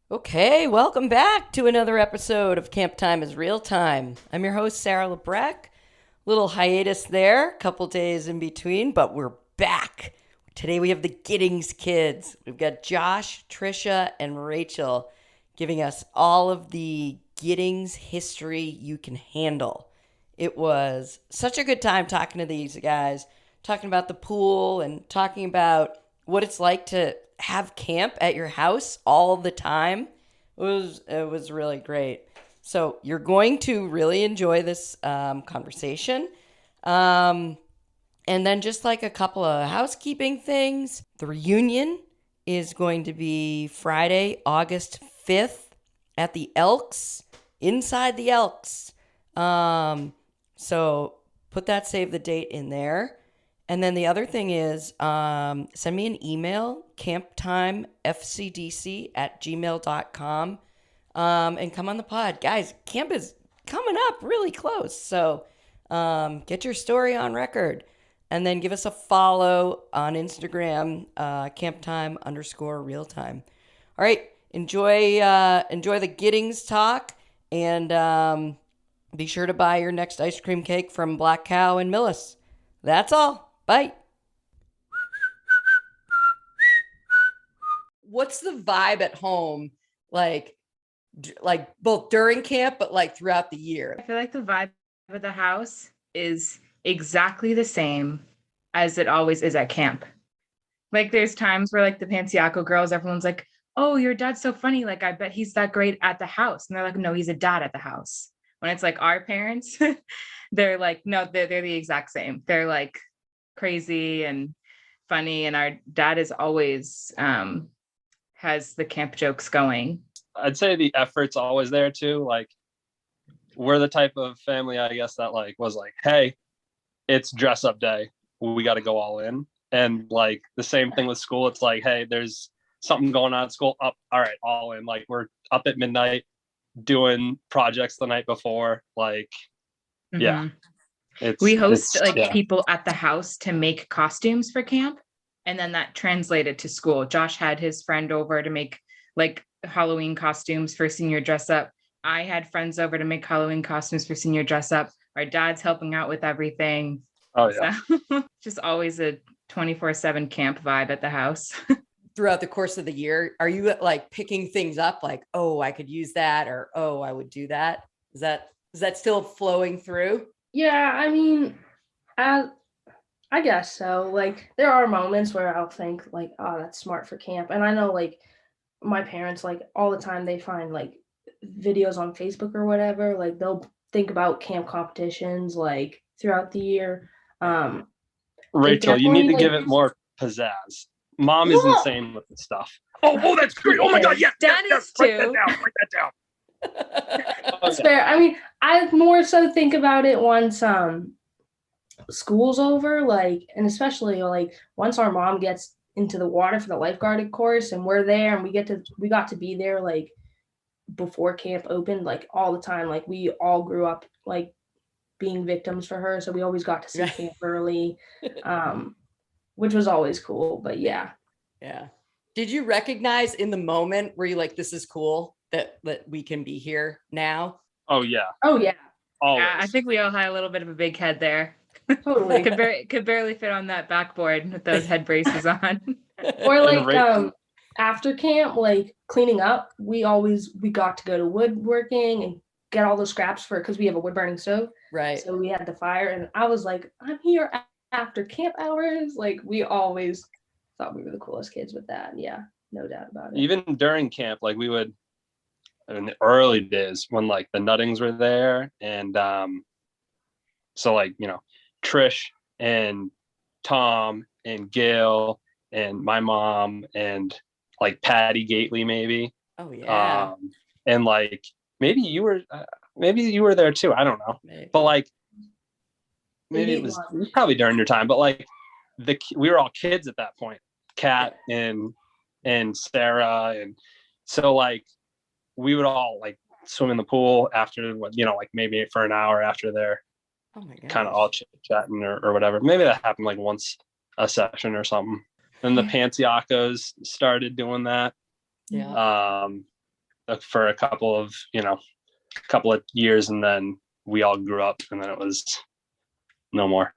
Okay, welcome back to another episode of Camp Time is Real Time. I'm your host, Sarah Lebrecq. Little hiatus there, couple days in between, but we're back. Today we have the Gittings kids. We've got Josh, Tricia, and Rachel giving us all of the Gittings history you can handle. It was such a good time talking to these guys, talking about the pool and talking about what it's like to have camp at your house all the time. It was really great. So you're going to really enjoy this conversation. Um, and then just like a couple of housekeeping things, the reunion is going to be Friday, August 5th at the Elks, inside the Elks. So put that save the date in there. And then the other thing is send me an email, camptimefcdc@gmail.com, and come on the pod. Guys, camp is coming up really close. So get your story on record. And then give us a follow on Instagram, camptime_realtime. All right, enjoy the Gittings talk, and be sure to buy your next ice cream cake from Black Cow and Millis. That's all. Bye. What's the vibe at home like both during camp but like throughout the year? I feel like the vibe of the house is exactly the same as it always is at camp. Like there's times where like the Pansiaco girls, everyone's like, "Oh, your dad's so funny. Like I bet he's that great at the house." And they're like, "No, he's a dad at the house." When it's like our parents, they're like, "No, they're the exact same. They're like crazy and funny." And our dad is always has the camp jokes going. I'd say the effort's always there too. Like we're the type of family, I guess, that like was like, hey, it's dress up day. We got to go all in. And like the same thing with school. It's like, hey, there's something going on at school. Up, all right, all in. Like we're up at midnight doing projects the night before. Like, yeah, we host yeah. people at the house to make costumes for camp, and then that translated to school. Josh had his friend over to make like Halloween costumes for senior dress up. I had friends over to make Halloween costumes for senior dress up. Our dad's helping out with everything. Oh yeah. So, just always a 24/7 camp vibe at the house. Throughout the course of the year, are you like picking things up like, oh, I could use that, or oh, I would do that? Is that still flowing through? Yeah, I mean, I guess so. Like, there are moments where I'll think like, "Oh, that's smart for camp," and I know like my parents like all the time they find like videos on Facebook or whatever. Like they'll think about camp competitions like throughout the year. Rachel, you need to like, give it more pizzazz. Mom is Well- insane with this stuff. Oh, that's great. Oh my God, yes, Dad yes, is yes. Write too. that down. That's fair. I mean, I more so think about it once school's over, like, and especially like once our mom gets into the water for the lifeguarding course and we're there and we got to be there like before camp opened, like all the time. Like we all grew up like being victims for her, so we always got to see camp early, which was always cool. But yeah. Did you recognize in the moment where you like, this is cool that we can be here now? Oh yeah. Always. Yeah, I think we all had a little bit of a big head there. Totally. could barely fit on that backboard with those head braces on. Or like after camp, like cleaning up, we got to go to woodworking and get all the scraps for, because we have a wood burning stove, right? So we had the fire, and I was like, I'm here after camp hours. Like we always thought we were the coolest kids with that. Yeah, no doubt about it. Even during camp, like we would, in the early days when like the Nuttings were there, and so like, you know, Trish and Tom and Gail and my mom and like Patty Gately maybe. Oh yeah. And like maybe you were there too. I don't know. Maybe. But like maybe it was probably during your time. But like we were all kids at that point. Kat and Sarah, and so like we would all like swim in the pool after, you know, like maybe for an hour after they're kind of all chit-chatting or whatever. Maybe that happened like once a session or something. Then the Pansiacos started doing that. Yeah. for a couple of years, and then we all grew up, and then it was no more.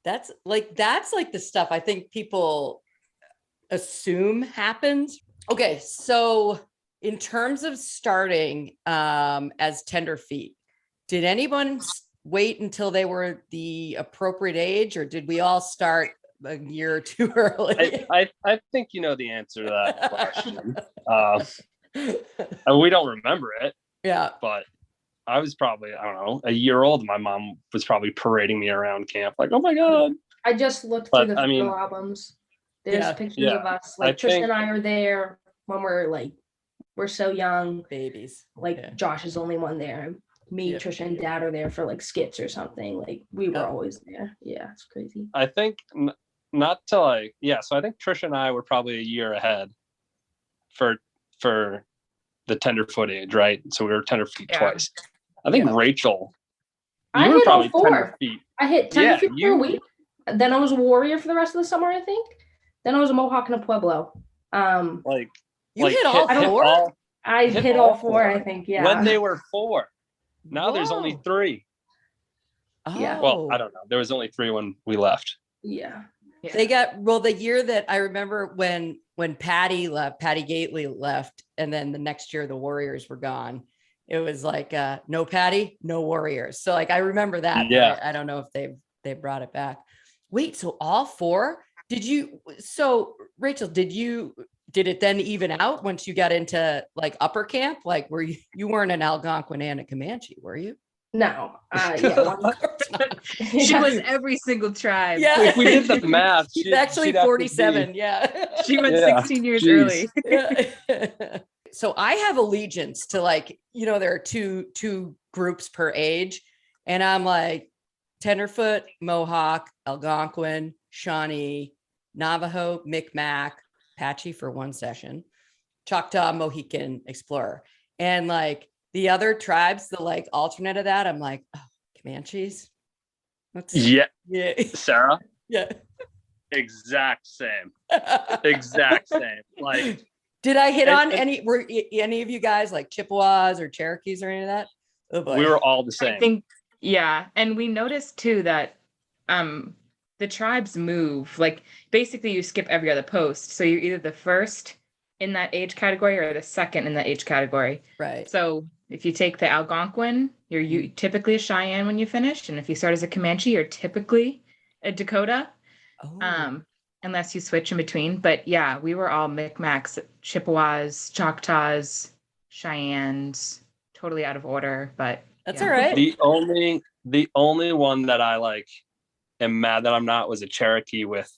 That's like the stuff I think people assume happens. Okay, so in terms of starting as tenderfeet, did anyone wait until they were the appropriate age, or did we all start a year or two early? I think you know the answer to that question. We don't remember it. Yeah. But I was probably, I don't know, a year old. My mom was probably parading me around camp like, oh my God. I just looked through the photo albums. There's pictures of us. Like Tricia and I are there when we're so young. Babies. Like Josh is the only one there. Me, Tricia, and Dad are there for like skits or something. Like we were always there. Yeah, it's crazy. I think not to like, so I think Tricia and I were probably a year ahead for the tenderfoot age, right? So we were tenderfeet twice. I think Rachel, you were probably 4. tenderfeet. I hit tenderfeet for a week. Then I was a warrior for the rest of the summer, I think. Then I was a Mohawk and a Pueblo. Hit all 4? I hit all 4, I think. Yeah. When they were 4. Now there's only 3. Yeah. Well, I don't know. There was only 3 when we left. Yeah. They got the year that I remember when Patty Gately left, and then the next year the Warriors were gone. It was like no Patty, no Warriors. So like I remember that. Yeah. I don't know if they brought it back. Wait, so all 4? Rachel, did it then even out once you got into like upper camp? Like were you weren't an Algonquin and a Comanche, were you? No. She was every single tribe. Yeah. If we did the math, she's actually 47. Yeah. She went 16 years early. So I have allegiance to there are two groups per age. And I'm like Tenderfoot, Mohawk, Algonquin, Shawnee, Navajo, Micmac, Apache for one session, Choctaw, Mohican, Explorer. And like the other tribes, the like alternate of that, I'm like, oh, Comanches. Yeah. Sarah? Yeah. Exact same. Exact same. Like, did I hit on were any of you guys like Chippewas or Cherokees or any of that? Oh boy. We were all the same. I think, and we noticed too that the tribes move. Like basically you skip every other post. So you're either the first in that age category or the second in that age category. Right. So if you take the Algonquin, you're typically a Cheyenne when you finish. And if you start as a Comanche, you're typically a Dakota. Oh. Unless you switch in between. But yeah, we were all Micmacs, Chippewas, Choctaws, Cheyennes, totally out of order, but that's all right. The only one that I like am mad that I'm not was a Cherokee with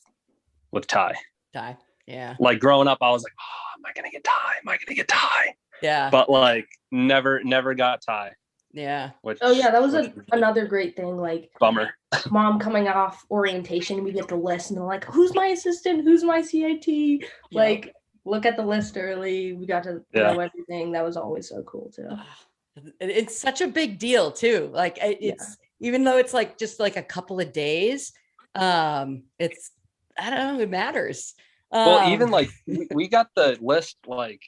Ty. Ty. Yeah. Like growing up, I was like, oh, am I gonna get Ty? Am I gonna get Ty? Yeah. But like never got Ty. Yeah. That was another great thing. Like bummer. Mom coming off orientation, we get the list and they're like, who's my assistant? Who's my CIT? Yeah. Like look at the list early. We got to know everything. That was always so cool too. It's such a big deal too. Like it's even though it's like just like a couple of days, it's I don't know, it matters. Well, even like we got the list like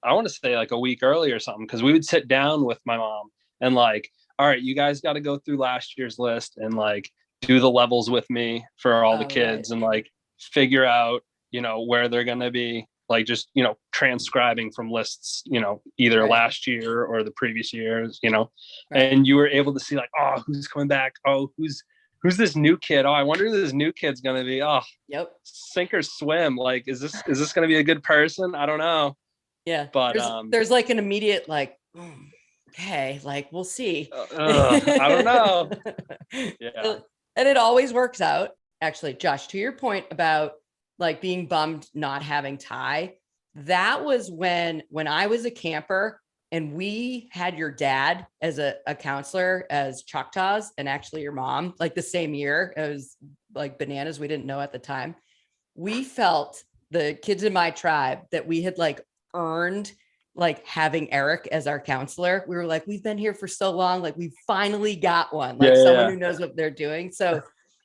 I want to say like a week early or something, because we would sit down with my mom and like, all right, you guys got to go through last year's list and like do the levels with me for all the kids and like figure out, where they're going to be, like just, transcribing from lists, either last year or the previous years, and you were able to see like, oh, who's coming back? Oh, who's this new kid? Oh, I wonder who this new kid's going to be. Oh, sink or swim. Like, is this going to be a good person? I don't know. Yeah. But there's like an immediate, like, okay, like we'll see. I don't know. Yeah. And it always works out. Actually, Josh, to your point about like being bummed not having Ty, that was when I was a camper and we had your dad as a counselor as Choctaws and actually your mom, like the same year. It was like bananas. We didn't know at the time. We felt, the kids in my tribe, that we had like earned like having Eric as our counselor. We were like, we've been here for so long, like we finally got one, like someone who knows what they're doing. So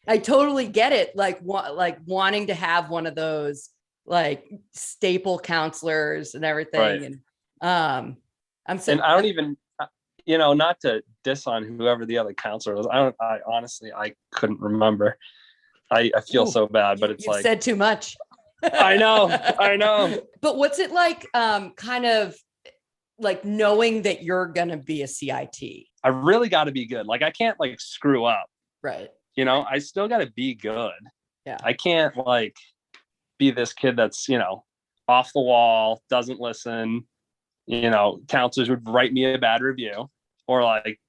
I totally get it, like wanting to have one of those like staple counselors and everything. Right. And I'm so, and I don't even, not to diss on whoever the other counselor was. I honestly, I couldn't remember. I feel so bad, but it's you've like, said too much. I know. But what's it like, kind of like knowing that you're going to be a CIT? I really got to be good. Like, I can't like screw up. Right. I still got to be good. Yeah. I can't like be this kid that's, off the wall, doesn't listen. Counselors would write me a bad review or like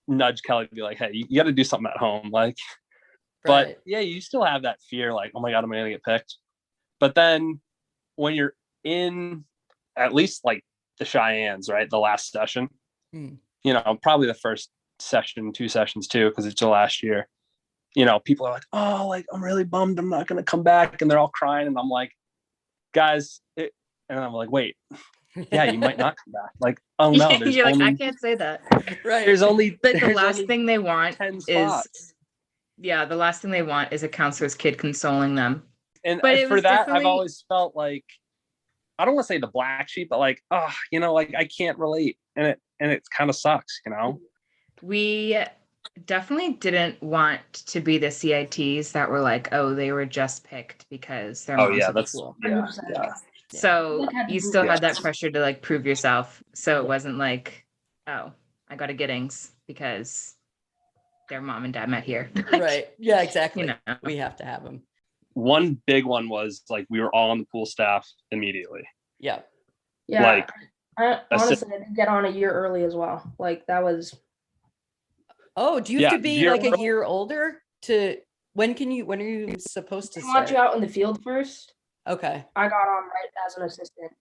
nudge Kelly to be like, hey, you got to do something at home. Like, right. But yeah, you still have that fear, like, oh my God, am I going to get picked? But then when you're in at least like the Cheyennes, right? The last session, probably the first session, 2 sessions too, because it's the last year. People are like, oh, like, I'm really bummed I'm not going to come back. And they're all crying. And I'm like, guys, and I'm like, wait, yeah, you might not come back. Like, oh no, you're like, I can't say that. Right. There's only, but the last thing they want 10 spots. The last thing they want is a counselor's kid consoling them. And for that, I've always felt like, I don't want to say the black sheep, but like, like I can't relate. And it kind of sucks, We definitely didn't want to be the CITs that were like, oh, they were just picked because their moms at the school. Yeah. So you still had that pressure to like prove yourself. So it wasn't like, oh, I got a Gittings because their mom and dad met here. Right. Yeah, exactly. We have to have them. One big one was like we were all on the pool staff immediately. Yeah. Yeah. Like, I honestly did get on a year early as well. Like that was. Oh, do you have to be like a year older to? When are you supposed to? They want you out in the field first. Okay. I got on right as an assistant.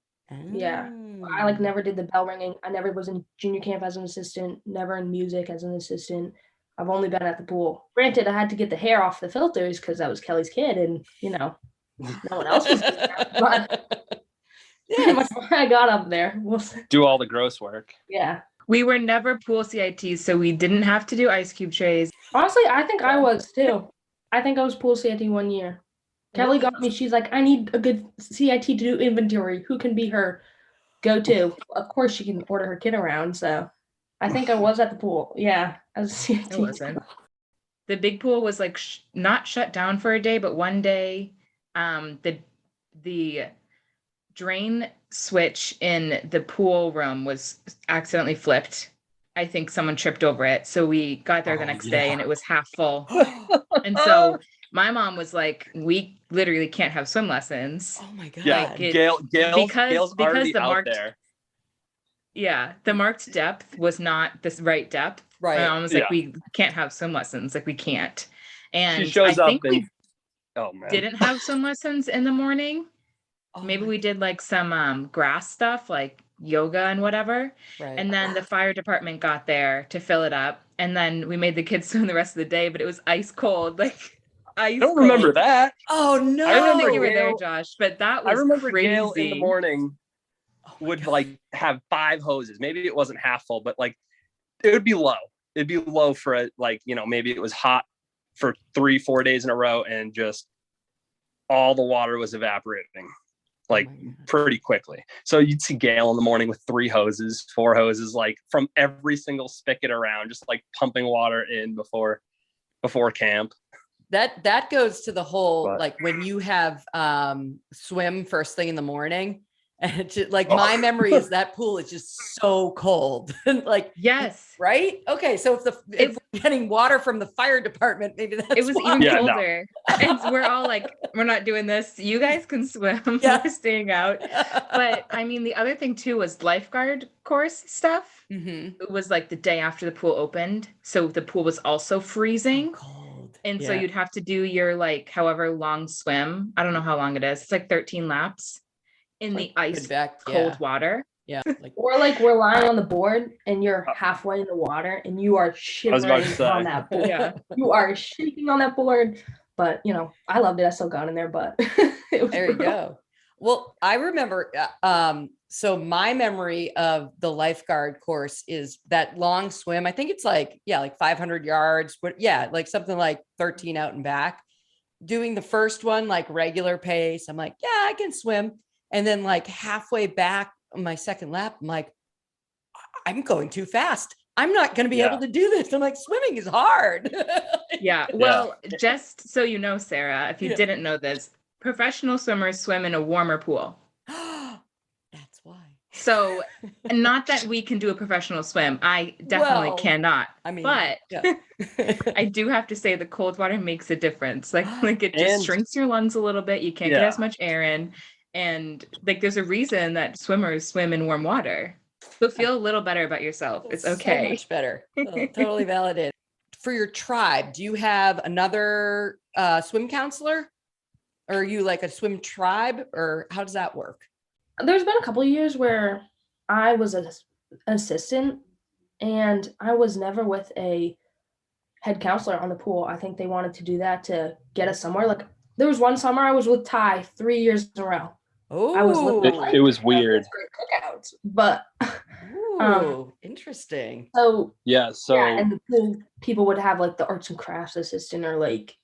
Yeah. I like never did the bell ringing. I never was in junior camp as an assistant. Never in music as an assistant. I've only been at the pool. Granted, I had to get the hair off the filters because I was Kelly's kid, and no one else was doing that. But yeah, I got up there. Do all the gross work. Yeah. We were never pool CITs, so we didn't have to do ice cube trays. Honestly, I think I was too. I think I was pool CIT 1 year. Kelly got me. She's like, I need a good CIT to do inventory. Who can be her go-to? Of course, she can order her kid around. So I think I was at the pool. Yeah. As a CIT. It wasn't. The big pool was like not shut down for a day, but one day the drain switch in the pool room was accidentally flipped. I think someone tripped over it. So we got there the next day and it was half full. And so my mom was like, we literally can't have swim lessons. Oh my God. Yeah, Gail's already the out there. Yeah, the marked depth was not this right depth. Right. My mom was like, we can't have swim lessons. Like, we can't. And she shows I up think we didn't have swim lessons in the morning. Maybe we did like some grass stuff, like yoga and whatever. Right. And then the fire department got there to fill it up. And then we made the kids swim the rest of the day, but it was ice cold. Like, ice I don't remember that. Oh, no. I don't think you were there, Josh, but that was I remember crazy. Gail in the morning would like have 5 hoses. Maybe it wasn't half full, but like it would be low. It'd be low for it. Like, maybe it was hot for 3-4 days in a row and just all the water was evaporating like pretty quickly. So you'd see Gail in the morning with 3 hoses, 4 hoses, like from every single spigot around, just like pumping water in before camp. That goes to the whole, like when you have swim first thing in the morning. And it's just, like my memory is that pool is just so cold. Like, yes, right? Okay, so if we're getting water from the fire department, maybe that's it was even colder. And we're all like, we're not doing this. You guys can swim. Yeah. We're staying out. But I mean, the other thing too was lifeguard course stuff. Mm-hmm. It was like the day after the pool opened, so the pool was also freezing. So cold. And so you'd have to do your like however long swim. I don't know how long it is. It's like 13 laps. In like the ice cold water. Yeah. Or like we're lying on the board and you're halfway in the water and you are shivering on that board. Yeah. You are shaking on that board. But I loved it. I still got in there, but there you go. Well, I remember so my memory of the lifeguard course is that long swim. I think it's like 500 yards, but like something like 13 out and back. Doing the first one like regular pace. I'm like, yeah, I can swim. And then like halfway back my second lap, I'm like, I'm going too fast. I'm not going to be able to do this. I'm like, swimming is hard. Yeah. Well, just so you know, Sarah, if you didn't know this, professional swimmers swim in a warmer pool. That's why. So, not that we can do a professional swim. I definitely cannot. I mean, but I do have to say the cold water makes a difference. Like it just shrinks your lungs a little bit. You can't get as much air in. And like there's a reason that swimmers swim in warm water. So feel a little better about yourself. It's okay. So much better. Totally validated. For your tribe, do you have another swim counselor? Or are you like a swim tribe? Or how does that work? There's been a couple of years where I was an assistant and I was never with a head counselor on the pool. I think they wanted to do that to get us somewhere. Like there was one summer I was with Ty 3 years in a row. Oh, I was it was weird. Great cookouts, but interesting. So and the pool people would have like the arts and crafts assistant, or like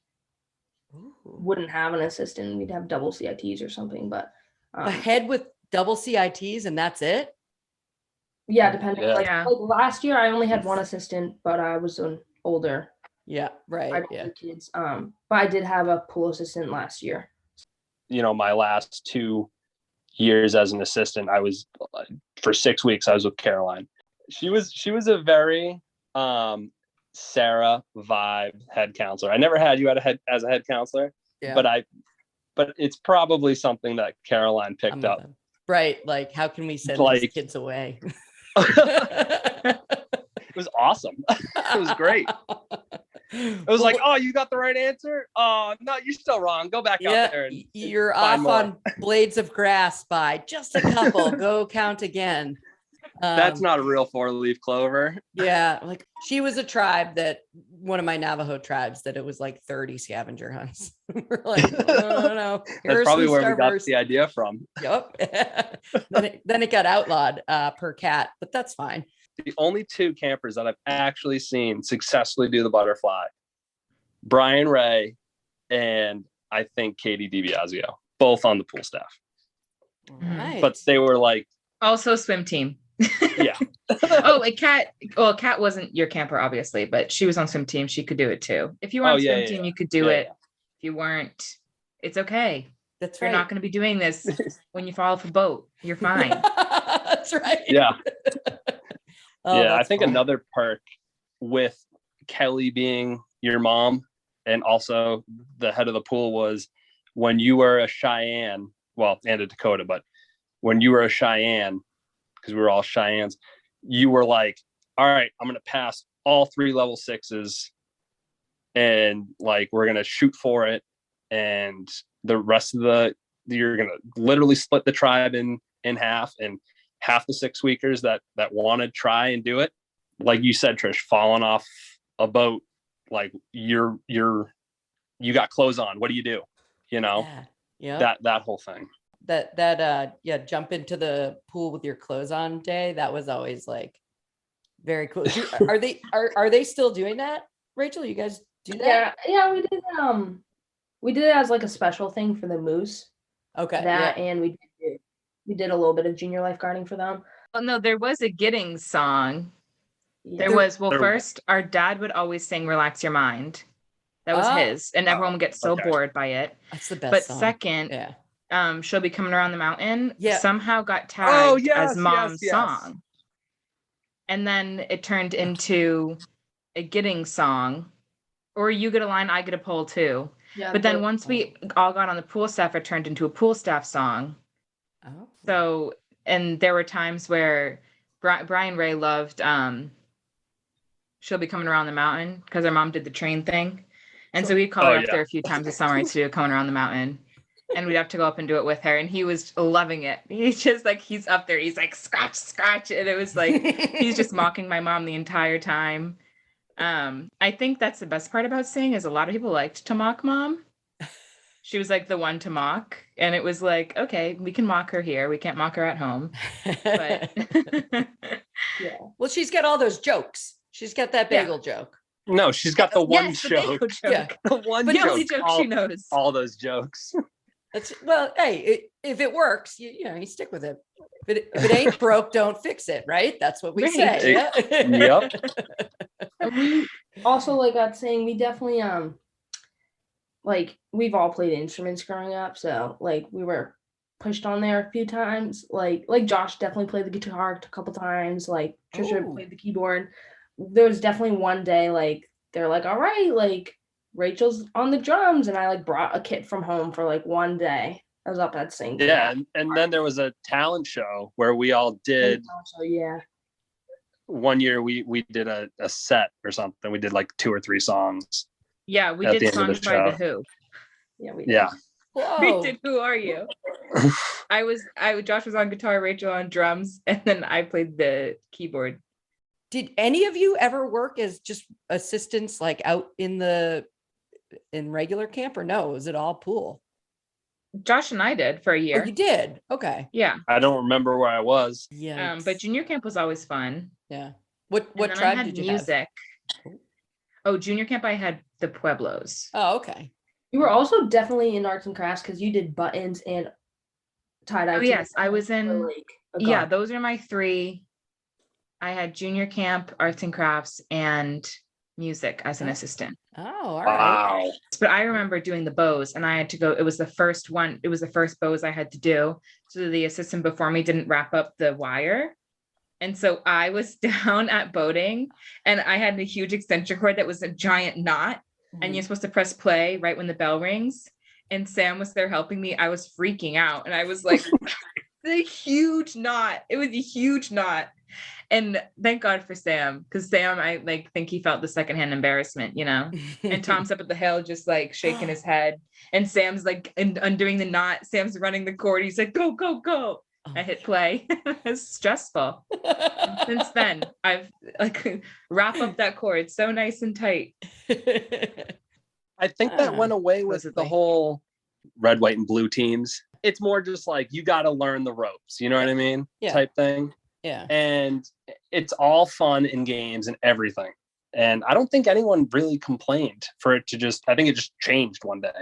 wouldn't have an assistant. We'd have double CITs or something, but a head with double CITs and that's it. Yeah, depending. Like last year, I only had one assistant, but I was an older. Yeah, right. Kids. But I did have a pool assistant last year. You know, my last 2 years as an assistant, I was for 6 weeks. I was with Caroline. She was a very Sarah vibe head counselor. I never had you as a head counselor, but it's probably something that Caroline picked up. Right, like how can we send these kids away? It was awesome. It was great. It was like, oh, you got the right answer? Oh, no, you're still wrong. Go back out there. You're off on blades of grass by just a couple. Go count again. That's not a real 4-leaf clover. Yeah, like she was a tribe that one of my Navajo tribes that it was like 30 scavenger hunts. We're like, no. That's probably where we got the idea from. Yep. then it got outlawed per cat, but that's fine. The only 2 campers that I've actually seen successfully do the butterfly, Brian Ray and I think Katie DiBiasio, both on the pool staff. Right. But they were like also swim team. Yeah. Kat wasn't your camper, obviously, but she was on swim team. She could do it too. If you were on swim team, you could do it. If you weren't, it's okay. That's You're not going to be doing this when you fall off a boat. You're fine. That's right. Yeah. I think fun. Another perk with Kelly being your mom and also the head of the pool was when you were a Cheyenne, and a Dakota, but when you were a Cheyenne, because we were all Cheyennes, you were like, all right, I'm going to pass all 3 level 6s and like, we're going to shoot for it. And the rest of you're going to literally split the tribe in half, and half the 6-weekers that want to try and do it. Like you said, Trish, falling off a boat, like you got clothes on. What do you do? You know, that whole thing. That jump into the pool with your clothes on day. That was always like very cool. Are they still doing that? Rachel, you guys do that? Yeah, we did it as like a special thing for the moose. Okay. And we did a little bit of junior lifeguarding for them. Well, no, there was a Gittings song. Yeah. First, our dad would always sing "Relax Your Mind." That was his, and everyone would get so bored by it. That's the best. But song. Second, She'll Be Coming Around the Mountain. Somehow got tagged as Mom's song, and then it turned into a Gittings song, or you get a line, I get a pole too. Yeah, but then once we all got on the pool staff, it turned into a pool staff song. Oh. So, and there were times where Brian Ray loved She'll Be Coming Around the Mountain because our mom did the train thing. And so we'd call her up there a few times a summer to do Coming Around the Mountain. And we'd have to go up and do it with her. And he was loving it. He's just like, he's up there. He's like, scratch, scratch. And it was like, he's just mocking my mom the entire time. I think that's the best part about singing is a lot of people liked to mock Mom. She was like the one to mock. And it was like, okay, we can mock her here. We can't mock her at home. But yeah. Well, she's got all those jokes. She's got that bagel joke. No, she's got the one joke. Yeah. The one joke she knows. All those jokes. Hey, if it works, you stick with it. If if it ain't broke, don't fix it, right? That's what we Right. say. Yeah? Yep. And we also, like I was saying, we definitely like we've all played instruments growing up, so like we were pushed on there a few times. Like Josh definitely played the guitar a couple times. Like Tricia played the keyboard. There was definitely one day like they're like, all right, like Rachel's on the drums, and I like brought a kit from home for like one day. I was up at singing. Yeah, and then there was a talent show where we all did. So yeah. One year we did a set or something. We did like 2 or 3 songs. Yeah, we At the did end of the songs by the show. Who. Yeah, we did. Yeah. We did Who Are You? Josh was on guitar, Rachel on drums, and then I played the keyboard. Did any of you ever work as just assistants like out in regular camp, or no? Was it all pool? Josh and I did for a year. Oh, you did? Okay. Yeah. I don't remember where I was. Yeah. But junior camp was always fun. Yeah. What And then tribe I had did you music. have? Oh, junior camp I had the Pueblos. Oh, okay. You were also definitely in arts and crafts because you did buttons and tie-dye. Oh yes, I was in. Yeah, those are my 3. I had junior camp, arts and crafts, and music as an assistant. Oh, all right. Wow. But I remember doing the bows, and I had to go. It was the first one. It was the first bows I had to do. So the assistant before me didn't wrap up the wire. And so I was down at boating, and I had a huge extension cord that was a giant knot. And you're supposed to press play right when the bell rings. And Sam was there helping me. I was freaking out. And I was like, the huge knot. It was a huge knot. And thank God for Sam, because Sam, I like think he felt the secondhand embarrassment, you know. And Tom's up at the hill just like shaking his head. And Sam's like undoing the knot. Sam's running the cord. He's like, go, go, go. I hit play. It's stressful. And since then, I've like wrap up that cord so nice and tight. I think that went away with the whole red, white, and blue teams. It's more just like you got to learn the ropes, you know what I mean? Yeah. Type thing. Yeah. And it's all fun in games and everything. And I don't think anyone really complained for it to just, I think it just changed one day.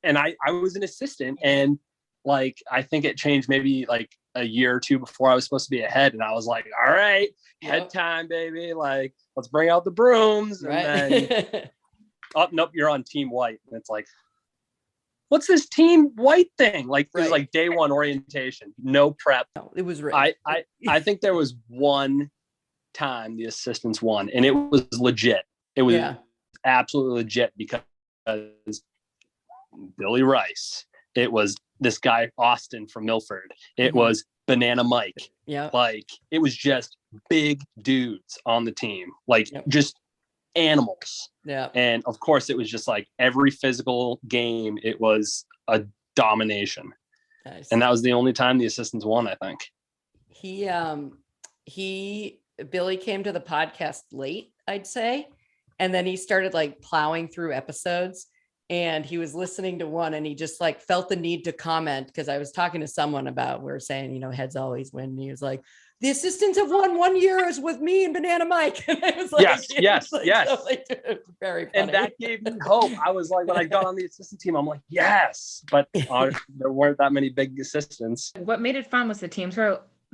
And I was an assistant, and like, I think it changed maybe like a year or 2 before I was supposed to be a head. And I was like, all right, head time, baby. Like, let's bring out the brooms. And then, oh, nope, you're on team white. And it's like, what's this team white thing? Like, it was like day 1 orientation, no prep. No, it was right. I think there was one time the assistants won, and it was legit. It was absolutely legit because Billy Rice. It was this guy, Austin from Milford. It was Banana Mike. Yeah. Like, it was just big dudes on the team, like just animals. Yeah. And of course, it was just like every physical game, it was a domination. Nice. And that was the only time the assistants won, I think. Billy came to the podcast late, I'd say. And then he started like plowing through episodes. And he was listening to one, and he just like felt the need to comment, because I was talking to someone about, we were saying, you know, heads always win. And he was like, the assistants have won 1 year is with me and Banana Mike. And I was like, yes. So, like, very funny. And that gave me hope. I was like, when I got on the assistant team, I'm like, yes, but there weren't that many big assistants. What made it fun was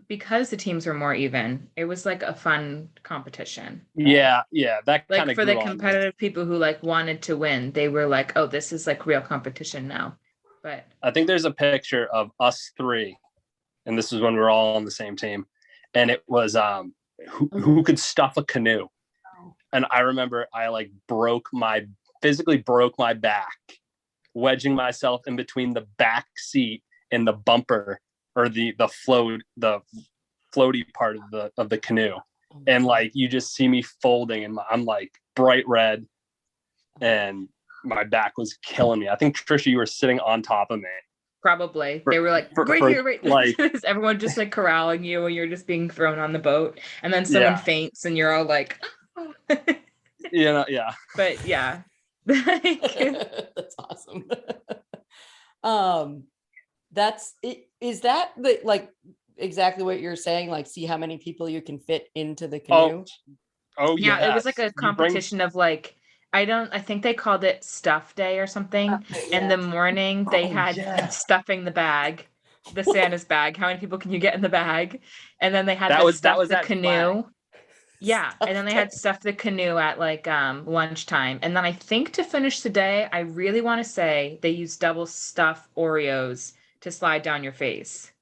because the teams were more even. It was like a fun competition. Yeah. That like kind of for the competitive people who like wanted to win, they were like, oh, this is like real competition now. But I think there's a picture of us 3, and this is when we were all on the same team, and it was who could stuff a canoe. And I remember I like physically broke my back, wedging myself in between the back seat and the bumper, or the floaty part of the canoe. And like, you just see me folding, and I'm like bright red, and my back was killing me. I think Tricia, you were sitting on top of me. Probably. They were like, right. Like, everyone just like corralling you, and you're just being thrown on the boat. And then someone faints, and you're all like, oh. Yeah. But yeah. That's awesome. That's it. Is that like exactly what you're saying? Like, see how many people you can fit into the canoe? Oh yeah. Yes. It was like a competition of like, I think they called it stuff day or something. In the morning they had stuffing the bag. the Santa's bag. How many people can you get in the bag? And then they had that was the that canoe. flag. Yeah, and then they had stuffed the canoe at like lunchtime. And then I think to finish the day, I really want to say they used double stuffed Oreos to slide down your face.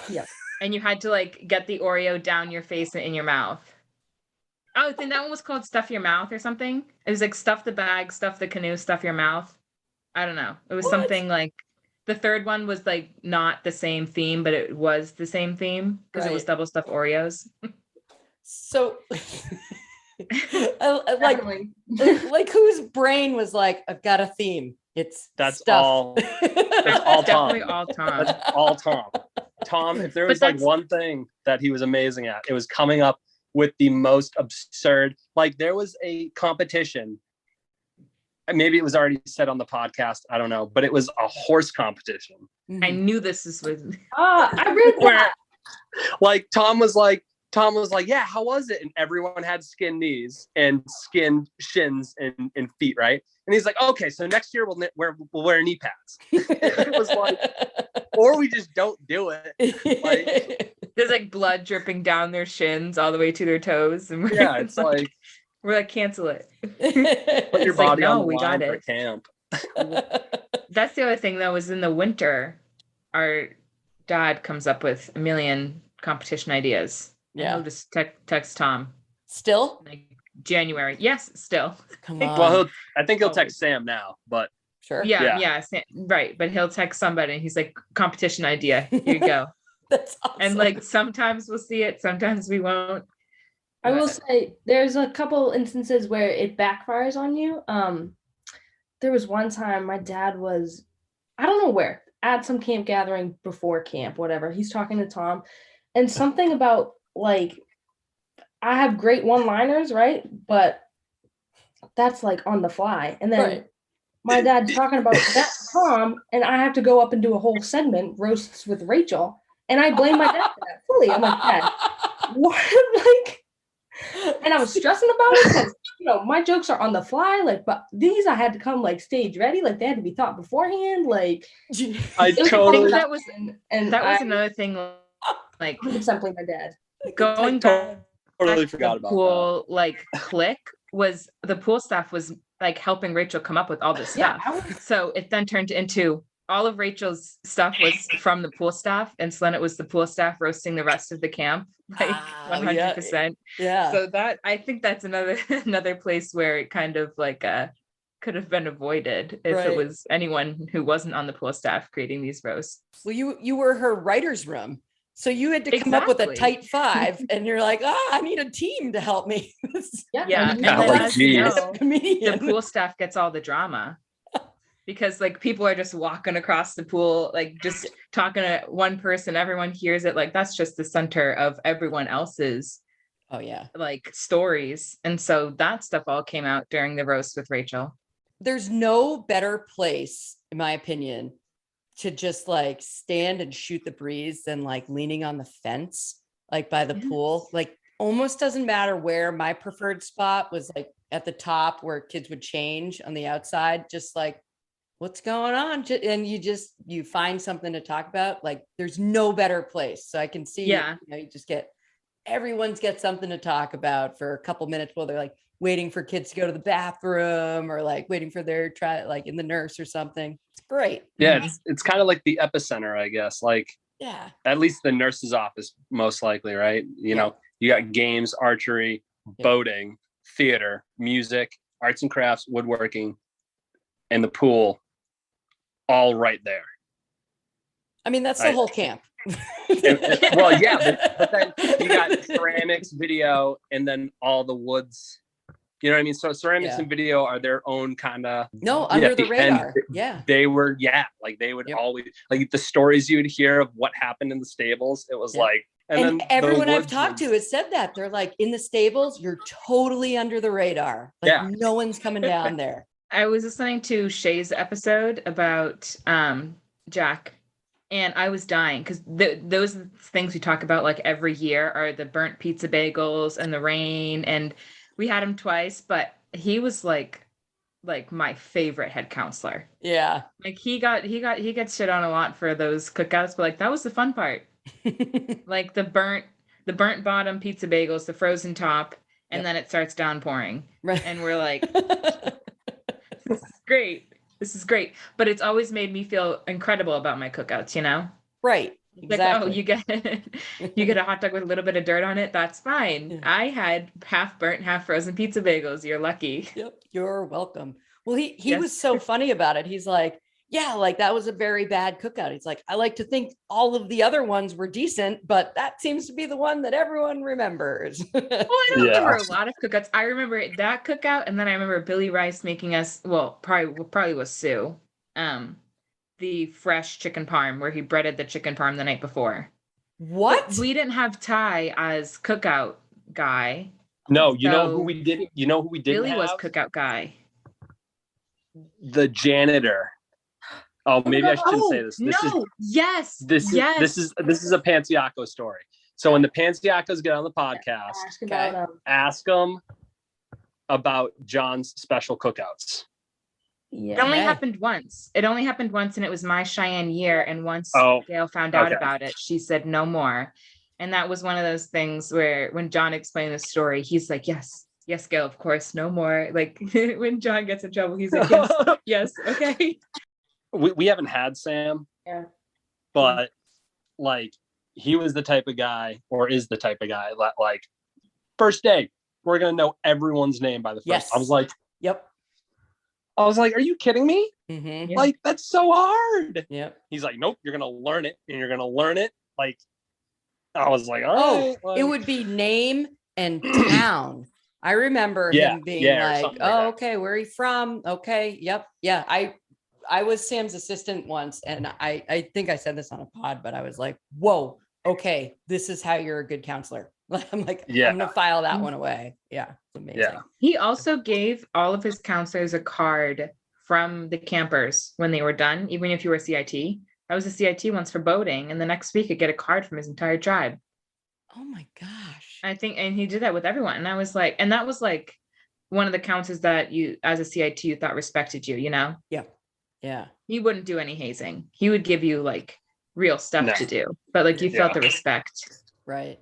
Yeah. And you had to like get the Oreo down your face and in your mouth. Oh, I think that one was called Stuff Your Mouth or something. It was like stuff the bag, stuff the canoe, stuff your mouth. I don't know. It was something like the third one was like not the same theme, but it was the same theme because it was double stuffed Oreos. So like whose brain was like, I've got a theme. That's stuff. all that's all Tom. Definitely all Tom. That's all Tom. Tom, if there was like one thing that he was amazing at, it was coming up with the most absurd, like there was a competition. Maybe it was already said on the podcast. I don't know, but it was a horse competition. I knew this was. I read that. Like Tom was like, yeah, how was it? And everyone had skin knees and skin shins and feet, right? And he's like, okay, so next year we'll wear knee pads. It was like, or we just don't do it. Like, there's like blood dripping down their shins all the way to their toes, and it's like we're like, cancel it. Put your body on the line for camp. That's the other thing though, is in the winter, our dad comes up with a million competition ideas. Yeah. We'll just text Tom. Still? Like January. Yes, still. Come on. Well, I think he'll text Sam now, but sure. Yeah, right. But he'll text somebody and he's like, competition idea. Here you go. That's awesome. And like sometimes we'll see it, sometimes we won't. I will say there's a couple instances where it backfires on you. There was one time my dad was, I don't know where, at some camp gathering before camp, whatever. He's talking to Tom and something about like, I have great one-liners, right? But that's like on the fly. And then my dad's talking about that Tom, and I have to go up and do a whole segment, roasts with Rachel. And I blame my dad for that fully. I'm like, Dad, what? Like, and I was stressing about it because, my jokes are on the fly. Like, but these I had to come like stage ready. Like they had to be thought beforehand. Like, I totally. That was another thing. Like, 100% blame my dad. Going back, totally forgot about pool, that. Like click was the pool staff was like helping Rachel come up with all this stuff. So it then turned into all of Rachel's stuff was from the pool staff, and so then it was the pool staff roasting the rest of the camp, like 100%. Yeah. So that I think that's another place where it kind of like could have been avoided if it was anyone who wasn't on the pool staff creating these roasts. Well, you were her writer's room. So you had to come up with a tight five, and you're like, I need a team to help me. Yeah. And then, as you know, the pool staff gets all the drama because like people are just walking across the pool, like just talking to one person. Everyone hears it. Like that's just the center of everyone else's. Like stories. And so that stuff all came out during the roast with Rachel. There's no better place, in my opinion, to just like stand and shoot the breeze than like leaning on the fence, like by the pool. Like almost doesn't matter where. My preferred spot was like at the top where kids would change on the outside, just like, what's going on? And you find something to talk about. Like there's no better place. So I can see, you just everyone's got something to talk about for a couple minutes while they're like waiting for kids to go to the bathroom or like waiting for their like in the nurse or something. It's great. Yeah. It's kind of like the epicenter, I guess. Like, at least the nurse's office, most likely, right? You know, you got games, archery, boating, theater, music, arts and crafts, woodworking, and the pool all right there. I mean, that's the whole camp. Well, yeah, but then you got ceramics, video, and then all the woods. You know what I mean? So ceramics and video are their own kind of under the radar. They were like they would always like the stories you would hear of what happened in the stables. It was like, and then everyone I've talked to has said that they're like in the stables, you're totally under the radar. Like no one's coming down there. I was listening to Shay's episode about Jack. And I was dying because those things we talk about like every year are the burnt pizza bagels and the rain. And we had him twice, but he was like like my favorite head counselor. Yeah. Like he gets shit on a lot for those cookouts, but like that was the fun part. Like the burnt bottom pizza bagels, the frozen top, and then it starts downpouring. Right. And we're like, this is great. This is great. But it's always made me feel incredible about my cookouts, you know? Right. Like, oh, Exactly. you get a hot dog with a little bit of dirt on it. That's fine. Yeah. I had half burnt, half frozen pizza bagels. You're lucky. Yep. You're welcome. Well, he Yes. was so funny about it. He's like, yeah, like that was a very bad cookout. He's like, I like to think all of the other ones were decent, but that seems to be the one that everyone remembers. Well, I don't remember a lot of cookouts. I remember that cookout, and then I remember Billy Rice making us, well, probably was Sue, the fresh chicken parm where he breaded the chicken parm the night before. What? But we didn't have Ty as cookout guy. No, you know So who we didn't. You know who we didn't Billy have? was cookout guy. The janitor. Oh, maybe I shouldn't say this. This is a Pansiaco story. So when the Pansiacos get on the podcast, ask them about John's special cookouts. Yeah. It only happened once. It only happened once, and it was my Cheyenne year. And once Gail found out about it, she said no more. And that was one of those things where when John explained the story, he's like, yes, Gail, of course, no more. Like when John gets in trouble, he's like, yes, okay. We haven't had Sam. Yeah. But like he was the type of guy, or is the type of guy that like first day, we're gonna know everyone's name by the first. Yes. I was like, yep. I was like, are you kidding me? Mm-hmm. Yeah. Like, that's so hard. Yep. He's like, nope, you're going to learn it and you're going to learn it. Like, I was like, all right. Like, it would be name and town. I remember him being like, oh, okay, where are you from? Okay. Yep. Yeah. I was Sam's assistant once, and I think I said this on a pod, but I was like, whoa, okay, this is how you're a good counselor. I'm like, I'm going to file that one away. Yeah. It's amazing. Yeah. He also gave all of his counselors a card from the campers when they were done, even if you were CIT. I was a CIT once for boating, and the next week I'd get a card from his entire tribe. Oh my gosh. I think, and he did that with everyone. And I was like, and that was like one of the counselors that you, as a CIT, you thought respected you, you know? Yeah. Yeah. He wouldn't do any hazing. He would give you like real stuff to do, but like you felt the respect. Right.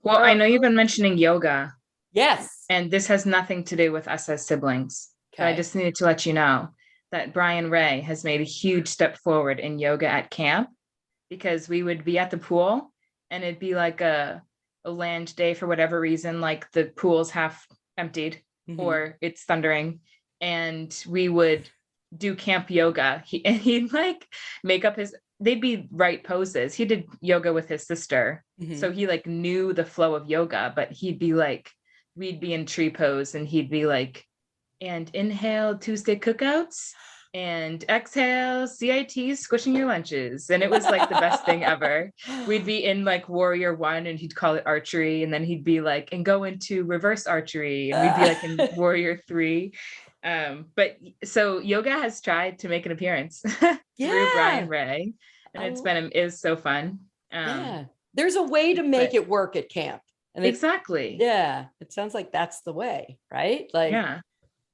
Well, I know you've been mentioning yoga. Yes. And this has nothing to do with us as siblings. Okay. But I just needed to let you know that Brian Ray has made a huge step forward in yoga at camp, because we would be at the pool and it'd be like a land day for whatever reason, like the pool's half emptied or it's thundering, and we would do camp yoga. He'd like make up they'd be right poses. He did yoga with his sister. So he like knew the flow of yoga, but he'd be like, we'd be in tree pose and he'd be like, and inhale Tuesday cookouts and exhale CITs squishing your lunches. And it was like the best thing ever. We'd be in like warrior 1 and he'd call it archery. And then he'd be like, and go into reverse archery. And we'd be like in warrior 3. But so yoga has tried to make an appearance through Brian Ray. And it was so fun. There's a way to make it work at camp. And exactly. It sounds like that's the way, right? Like,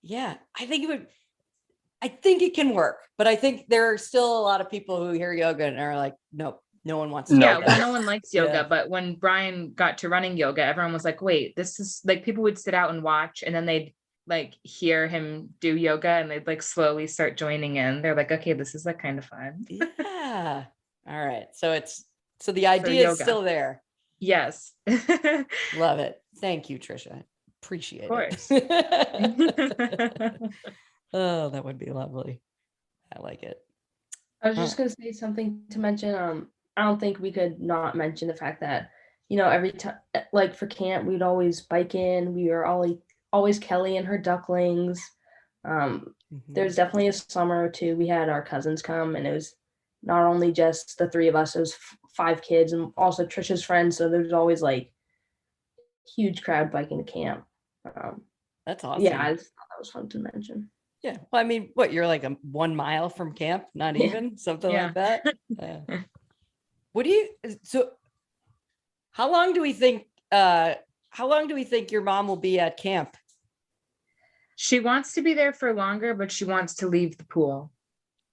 yeah, I think it can work, but I think there are still a lot of people who hear yoga and are like, nope, no one wants to. No one likes yoga. But when Brian got to running yoga, everyone was like, wait, this is like, people would sit out and watch, and then they'd like hear him do yoga and they'd like slowly start joining in. They're like, okay, this is like kind of fun. Yeah. All right. So the idea is still there. Yes. Love it. Thank you, Tricia. Appreciate it. Of course. Oh, that would be lovely. I like it. I was just gonna say something to mention. I don't think we could not mention the fact that, you know, every time, like for camp, we'd always bike in. We were always Kelly and her ducklings. There's definitely a summer or two we had our cousins come, and it was not only just the 3 of us, it was 5 kids and also Tricia's friends. So there's always like huge crowd biking to camp. That's awesome. Yeah, I just thought that was fun to mention. Yeah. Well, I mean, what, you're like 1 mile from camp? Not even something like that. So how long do we think your mom will be at camp? She wants to be there for longer, but she wants to leave the pool.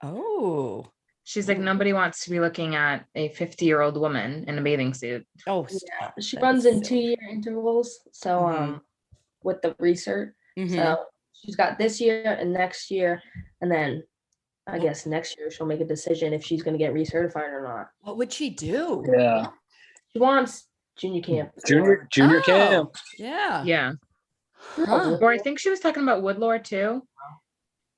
Oh. She's like, nobody wants to be looking at a 50-year-old woman in a bathing suit. Oh, yeah. She runs in 2-year intervals. So with the research. So she's got this year and next year, and then I guess next year she'll make a decision if she's going to get recertified or not. What would she do? Yeah. She wants junior camp. Junior camp. Yeah. Yeah. Huh. Or I think she was talking about Woodlore too.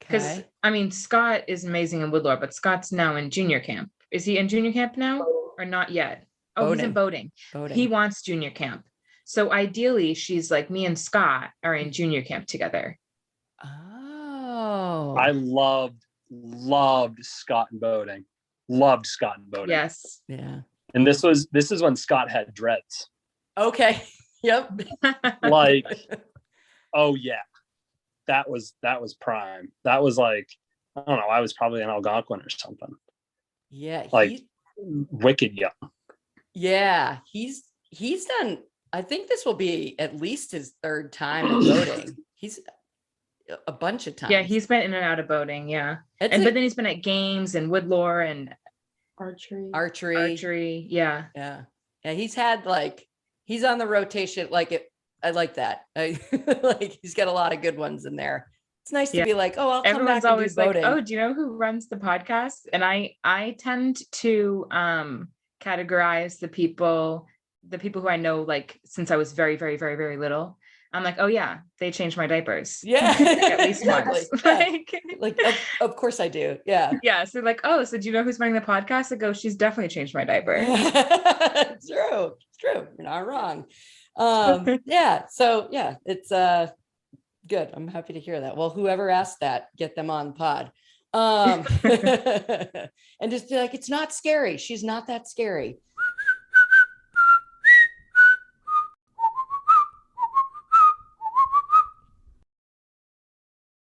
Because Okay. I mean, Scott is amazing in Woodlore, but Scott's now in junior camp. Is he in junior camp now or not yet? Oh, he's in boating. He wants junior camp. So ideally, she's like, me and Scott are in junior camp together. Oh. I loved Scott and boating. Loved Scott and boating. Yes. Yeah. And this is when Scott had dreads. Okay. Yep. Like, oh yeah. That was prime. That was like, I don't know, I was probably an Algonquin or something. Yeah. Like wicked young. Yeah. He's done, I think this will be at least his third time in boating. He's a bunch of times. Yeah, he's been in and out of boating. Yeah. But then he's been at games and Woodlore and archery. Yeah. Yeah. Yeah. He's on the rotation. I like that. Like he's got a lot of good ones in there. It's nice to be like, oh, I'll come back and do boating. Like, oh, do you know who runs the podcast? And I tend to categorize the people who I know, like, since I was very, very, very, very little. I'm like, oh yeah, they changed my diapers. Yeah. At least once. Yeah. Of course I do. Yeah. Yeah. So like, oh, so do you know who's running the podcast? I go, she's definitely changed my diaper. It's true. You're not wrong. Yeah. So yeah, it's good. I'm happy to hear that. Well, whoever asked that, get them on the pod. And just be like, it's not scary. She's not that scary.